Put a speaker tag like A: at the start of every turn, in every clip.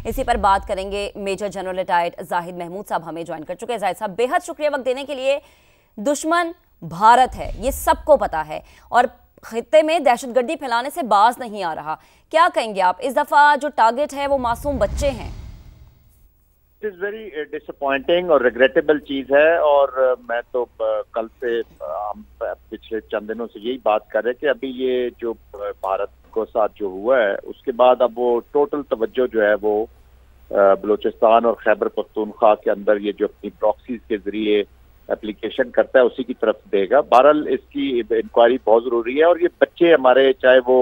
A: इसी पर बात करेंगे। Major general retired Zahid Mahmood साहब हमें ज्वाइन कर चुके हैं। जाहिद साहब, बेहद शुक्रिया वक्त देने के लिए। दुश्मन भारत है, ये सबको पता है, और खित्ते में दहशतगर्दी फैलाने से बाज नहीं आ रहा। क्या कहेंगे आप? इस दफा जो टारगेट है वो मासूम बच्चे हैं।
B: इट इज वेरी डिसअपॉइंटिंग और रिग्रेटेबल चीज है। और मैं तो कल से हम पिछले चंद दिनों से यही बात कर रहे हैं कि अभी ये जो भारत को साथ जो हुआ है उसके बाद अब वो टोटल तवज्जो जो है वो बलूचिस्तान और खैबर पख्तूनख्वा के अंदर ये जो अपनी प्रॉक्सीज के जरिए एप्लीकेशन करता है उसी की तरफ देगा। बहरहाल इसकी इंक्वायरी बहुत जरूरी है। और ये बच्चे हमारे, चाहे वो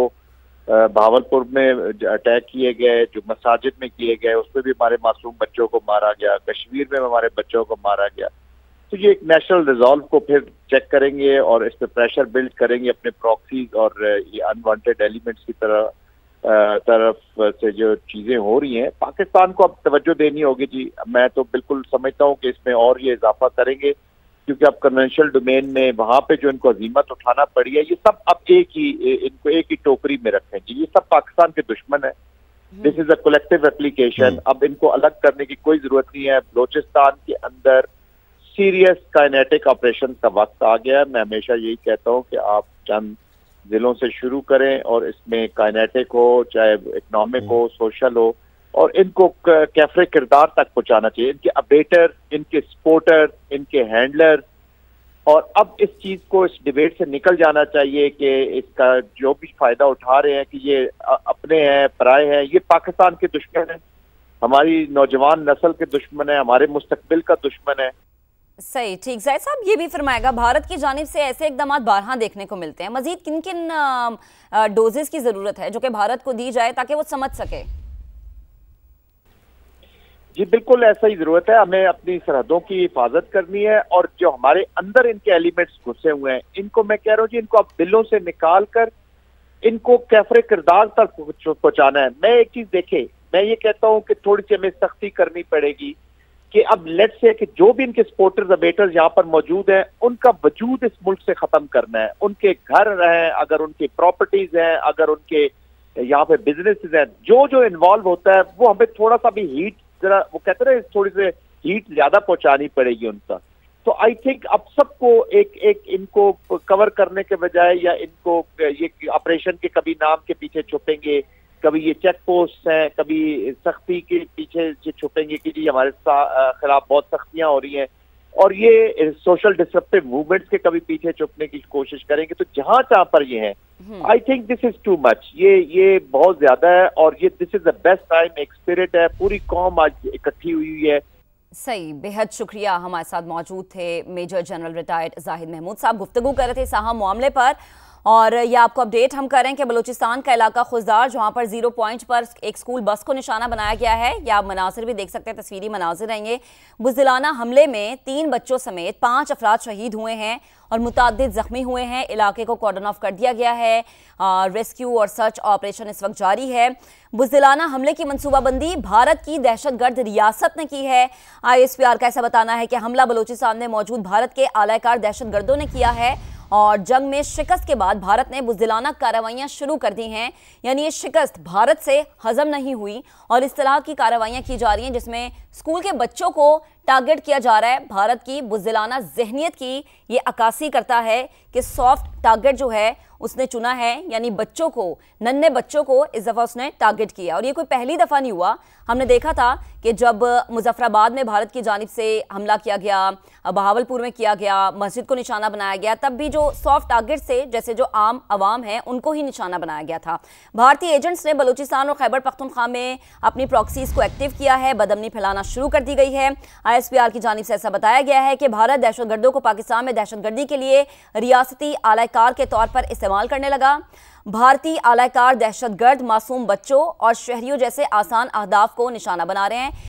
B: भावलपुर में अटैक किए गए, जो मसाजिद में किए गए, उसमें भी हमारे मासूम बच्चों को मारा गया, कश्मीर में हमारे बच्चों को मारा गया, तो ये एक नेशनल रिजॉल्व को फिर चेक करेंगे और इस पर प्रेशर बिल्ड करेंगे अपने प्रॉक्सीज और ये अनवांटेड एलिमेंट्स की तरफ से जो चीजें हो रही हैं। पाकिस्तान को अब तवज्जो देनी होगी जी। मैं तो बिल्कुल समझता हूँ कि इसमें और ये इजाफा करेंगे, क्योंकि अब कन्वेंशनल डोमेन में वहां पे जो इनको अजीमत उठाना पड़ी है, ये सब अब इनको एक ही टोकरी में रखें जी। ये सब पाकिस्तान के दुश्मन है। This is a collective application. अब इनको अलग करने की कोई जरूरत नहीं है। बलोचिस्तान के अंदर सीरियस काइनेटिक ऑपरेशन का वक्त आ गया है। मैं हमेशा यही कहता हूँ कि आप चंद जिलों से शुरू करें और इसमें काइनेटिक हो, चाहे इकोनॉमिक हो, सोशल हो, और इनको कैफरे किरदार तक पहुंचाना चाहिए। इनके अबेटर, इनके सपोर्टर, इनके हैंडलर। और अब इस चीज को, इस डिबेट से निकल जाना चाहिए कि इसका जो भी फायदा उठा रहे हैं कि ये अपने हैं, पराए हैं, ये पाकिस्तान के दुश्मन है, हमारी नौजवान नस्ल के दुश्मन है, हमारे मुस्तकबिल का दुश्मन है।
A: सही, ठीक। जाहिद साहब, ये भी फरमाएगा, भारत की जानिब से ऐसे इकदाम बारहा देखने को मिलते हैं। मजीद किन किन डोजेस की जरूरत है जो कि भारत को दी जाए ताकि वो समझ सके?
B: जी बिल्कुल ऐसा ही जरूरत है। हमें अपनी सरहदों की हिफाजत करनी है और जो हमारे अंदर इनके एलिमेंट्स घुसे हुए हैं, इनको मैं कह रहा हूँ जी, इनको अब दिलों से निकाल कर इनको कैफरे किरदार तक पहुंचाना है। मैं एक चीज देखे, मैं ये कहता हूँ कि थोड़ी सी हमें सख्ती करनी पड़ेगी कि अब लेट्स से कि जो भी इनके सपोर्टर्स अबेटर्स यहाँ पर मौजूद हैं, उनका वजूद इस मुल्क से खत्म करना है। उनके घर हैं, अगर उनकी प्रॉपर्टीज हैं, अगर उनके यहाँ पे बिजनेसेस हैं, जो जो इन्वॉल्व होता है वो हमें थोड़ा सा भी हीट, जरा वो कहते हैं थोड़ी सी हीट ज्यादा पहुंचानी पड़ेगी उनका। तो आई थिंक अब सबको एक इनको कवर करने के बजाय, या इनको ये ऑपरेशन के कभी नाम के पीछे छुपेंगे, कभी ये चेक पोस्ट हैं, कभी सख्ती के पीछे छुपेंगे कि जी हमारे खिलाफ बहुत सख्तियां हो रही हैं, और ये सोशल डिसरप्टिव मूवमेंट्स के कभी पीछे छुपने की कोशिश करेंगे। तो जहां जहां पर ये हैं, I think this is too much. ये बहुत ज्यादा है और ये this is the best time. एक स्पिरिट है, पूरी कौम आज इकट्ठी हुई है।
A: सही, बेहद शुक्रिया। हमारे साथ मौजूद थे major general retired Zahid Mahmood साहब। गुफ्तगू कर रहे थे साहब मामले पर, और ये आपको अपडेट हम करें कि बलूचिस्तान का इलाका खुजदार, जहां पर 0 पॉइंट पर एक स्कूल बस को निशाना बनाया गया है, या आप मनाजिर भी देख सकते हैं, तस्वीरी मनाजिर रहेंगे। बुज़दिलाना हमले में 3 बच्चों समेत 5 अफराद शहीद हुए हैं और मुताद्दिद जख्मी हुए हैं। इलाके को कॉर्डन ऑफ कर दिया गया है। रेस्क्यू और सर्च ऑपरेशन इस वक्त जारी है। बुज़दिलाना हमले की मनसूबाबंदी भारत की दहशतगर्द रियासत ने की है। ISPR का ऐसा बताना है कि हमला बलूचिस्तान में मौजूद भारत के आलाकार दहशतगर्दों ने किया है, और जंग में शिकस्त के बाद भारत ने बुज़दिलाना कार्रवाइयां शुरू कर दी हैं। यानी ये शिकस्त भारत से हजम नहीं हुई और इस तरह की कार्रवाइयां की जा रही हैं जिसमें स्कूल के बच्चों को टारगेट किया जा रहा है। भारत की बुज़दिलाना ज़हनियत की ये अक्कासी करता है कि सॉफ्ट टारगेट जो है उसने चुना है, यानी बच्चों को, नन्हे बच्चों को इस दफ़ा उसने टारगेट किया। और ये कोई पहली दफ़ा नहीं हुआ। हमने देखा था कि जब मुजफ्फराबाद में भारत की जानिब से हमला किया गया, बहावलपुर में किया गया, मस्जिद को निशाना बनाया गया, तब भी जो सॉफ्ट टारगेट से, जैसे जो आम आवाम है, उनको ही निशाना बनाया गया था। भारतीय एजेंट्स ने बलूचिस्तान और खैबर पख्तूनख्वा में अपनी प्रॉक्सीज को एक्टिव किया है। बदअमनी फैलाना शुरू कर दी गई है। ISPR की जानिब से ऐसा बताया गया है कि भारत दहशतगर्दों को पाकिस्तान में दहशतगर्दी के लिए रियासती आलाकार के तौर पर इस्तेमाल करने लगा। भारतीय आलाकार दहशतगर्द मासूम बच्चों और शहरियों जैसे आसान अहदाफ को निशाना बना रहे हैं।